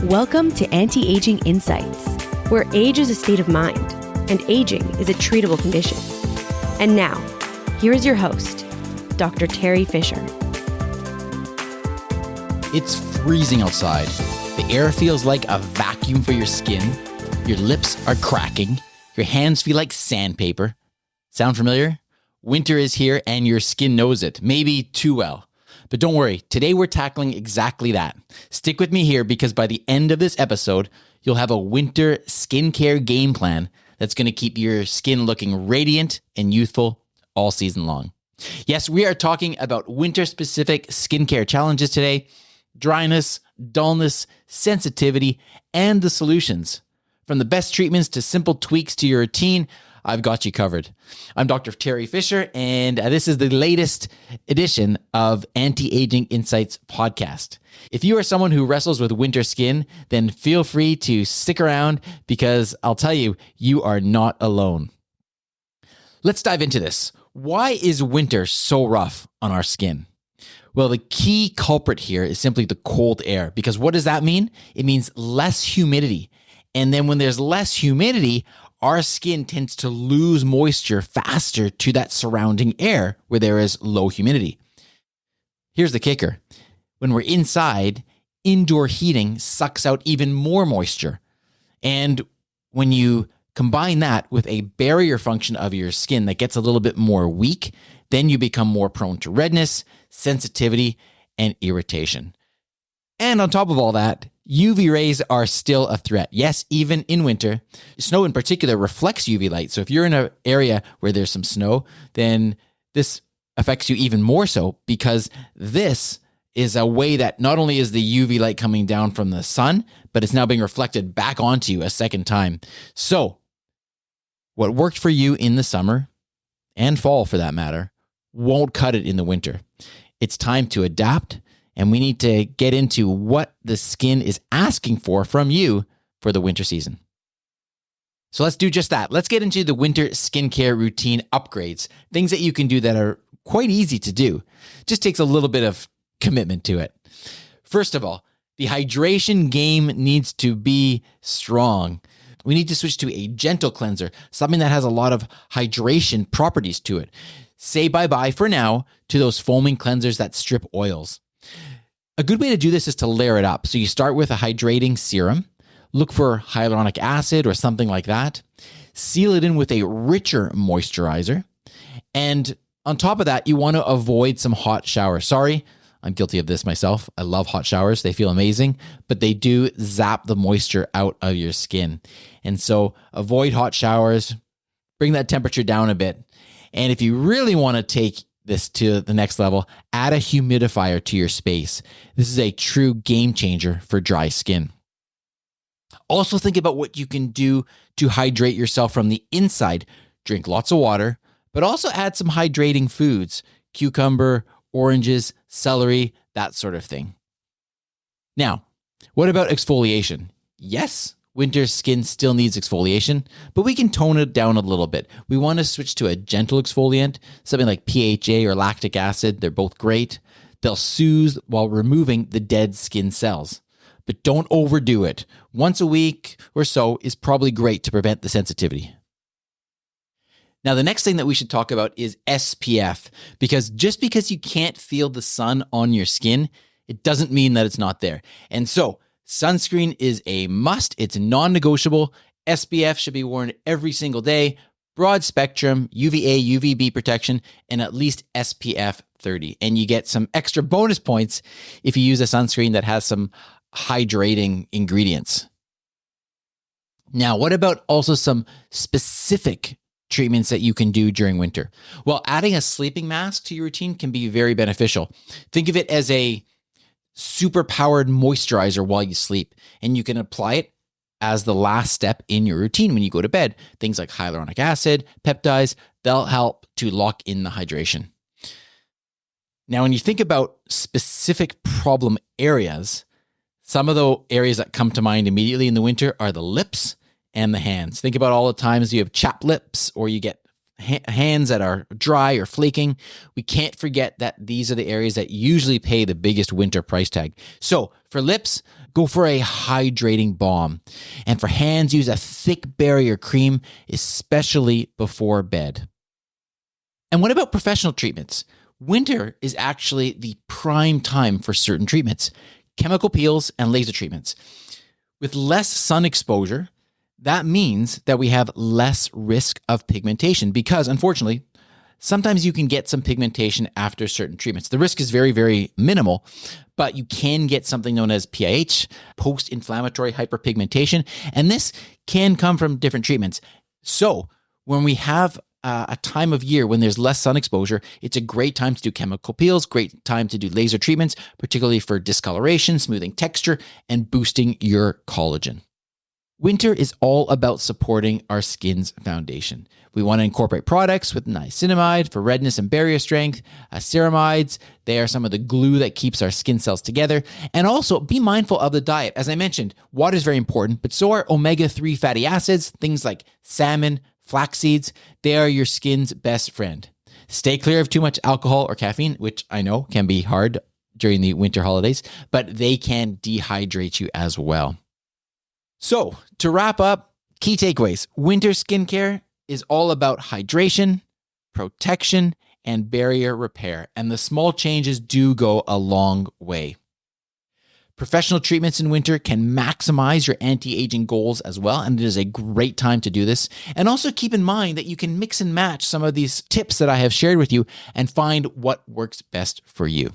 Welcome to Anti-Aging Insights, where age is a state of mind and aging is a treatable condition. And now, here is your host, Dr. Teri Fisher. It's freezing outside. The air feels like a vacuum for your skin. Your lips are cracking. Your hands feel like sandpaper. Sound familiar? Winter is here and your skin knows it, maybe too well. But don't worry, today we're tackling exactly that. Stick with me here because by the end of this episode, you'll have a winter skincare game plan that's going to keep your skin looking radiant and youthful all season long. Yes, we are talking about winter-specific skincare challenges today, dryness, dullness, sensitivity, and the solutions. From the best treatments to simple tweaks to your routine, I've got you covered. I'm Dr. Teri Fisher, and this is the latest edition of Anti-Aging Insights podcast. If you are someone who wrestles with winter skin, then feel free to stick around because I'll tell you, you are not alone. Let's dive into this. Why is winter so rough on our skin? Well, the key culprit here is simply the cold air, because what does that mean? It means less humidity. And then when there's less humidity, our skin tends to lose moisture faster to that surrounding air where there is low humidity. Here's the kicker. When we're inside, indoor heating sucks out even more moisture. And when you combine that with a barrier function of your skin that gets a little bit more weak, then you become more prone to redness, sensitivity, and irritation. And on top of all that, UV rays are still a threat. Yes, even in winter. Snow in particular reflects UV light. So if you're in an area where there's some snow, then this affects you even more so because this is a way that not only is the UV light coming down from the sun, but it's now being reflected back onto you a second time. So what worked for you in the summer and fall for that matter won't cut it in the winter. It's time to adapt. And we need to get into what the skin is asking for from you for the winter season. So let's do just that. Let's get into the winter skincare routine upgrades, things that you can do that are quite easy to do. Just takes a little bit of commitment to it. First of all, the hydration game needs to be strong. We need to switch to a gentle cleanser, something that has a lot of hydration properties to it. Say bye-bye for now to those foaming cleansers that strip oils. A good way to do this is to layer it up. So you start with a hydrating serum, look for hyaluronic acid or something like that, seal it in with a richer moisturizer, and on top of that, you want to avoid some hot showers. Sorry, I'm guilty of this myself. I love hot showers. They feel amazing, but they do zap the moisture out of your skin. And so avoid hot showers, bring that temperature down a bit. And if you really want to take this to the next level, add a humidifier to your space. This is a true game changer for dry skin. Also think about what you can do to hydrate yourself from the inside. Drink lots of water, but also add some hydrating foods, cucumber, oranges, celery, that sort of thing. Now, what about exfoliation? Yes, winter skin still needs exfoliation, but we can tone it down a little bit. We want to switch to a gentle exfoliant, something like PHA or lactic acid. They're both great. They'll soothe while removing the dead skin cells. But don't overdo it. Once a week or so is probably great to prevent the sensitivity. Now, the next thing that we should talk about is SPF, because just because you can't feel the sun on your skin, it doesn't mean that it's not there. And so, sunscreen is a must. It's non-negotiable. SPF should be worn every single day. Broad spectrum, UVA, UVB protection, and at least SPF 30. And you get some extra bonus points if you use a sunscreen that has some hydrating ingredients. Now, what about also some specific treatments that you can do during winter? Well, adding a sleeping mask to your routine can be very beneficial. Think of it as a super powered moisturizer while you sleep, and you can apply it as the last step in your routine when you go to bed. Things like hyaluronic acid, peptides, they'll help to lock in the hydration. Now, when you think about specific problem areas, some of the areas that come to mind immediately in the winter are the lips and the hands. Think about all the times you have chapped lips or you get hands that are dry or flaking, we can't forget that these are the areas that usually pay the biggest winter price tag. So for lips, go for a hydrating balm. And for hands, use a thick barrier cream, especially before bed. And what about professional treatments? Winter is actually the prime time for certain treatments, chemical peels and laser treatments. With less sun exposure, that means that we have less risk of pigmentation because, unfortunately, sometimes you can get some pigmentation after certain treatments. The risk is very, very minimal, but you can get something known as PIH, post-inflammatory hyperpigmentation, and this can come from different treatments. So when we have a time of year when there's less sun exposure, it's a great time to do chemical peels, great time to do laser treatments, particularly for discoloration, smoothing texture, and boosting your collagen. Winter is all about supporting our skin's foundation. We want to incorporate products with niacinamide for redness and barrier strength, ceramides, they are some of the glue that keeps our skin cells together, and also be mindful of the diet. As I mentioned, water is very important, but so are omega-3 fatty acids, things like salmon, flax seeds, they are your skin's best friend. Stay clear of too much alcohol or caffeine, which I know can be hard during the winter holidays, but they can dehydrate you as well. So, to wrap up, key takeaways. Winter skincare is all about hydration, protection, and barrier repair, and the small changes do go a long way. Professional treatments in winter can maximize your anti-aging goals as well, and it is a great time to do this. And also keep in mind that you can mix and match some of these tips that I have shared with you and find what works best for you.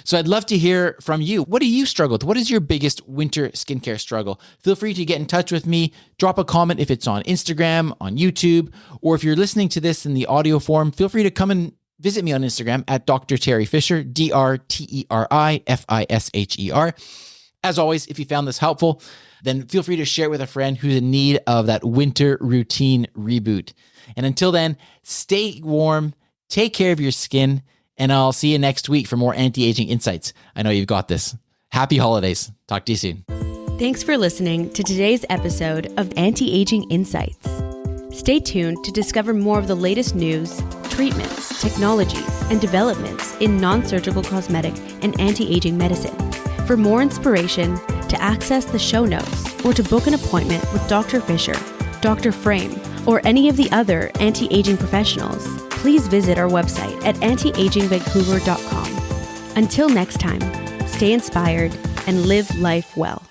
So I'd love to hear from you. What do you struggle with? What is your biggest winter skincare struggle? Feel free to get in touch with me. Drop a comment if it's on Instagram, on YouTube, or if you're listening to this in the audio form, feel free to come and visit me on Instagram at Dr. Teri Fisher, DrTeriFisher. As always, if you found this helpful, then feel free to share it with a friend who's in need of that winter routine reboot. And until then, stay warm, take care of your skin, and I'll see you next week for more anti-aging insights. I know you've got this. Happy holidays. Talk to you soon. Thanks for listening to today's episode of Anti-Aging Insights. Stay tuned to discover more of the latest news, treatments, technologies, and developments in non-surgical cosmetic and anti-aging medicine. For more inspiration, to access the show notes, or to book an appointment with Dr. Fisher, Dr. Frame, or any of the other anti-aging professionals, please visit our website at antiagingvancouver.com. Until next time, stay inspired and live life well.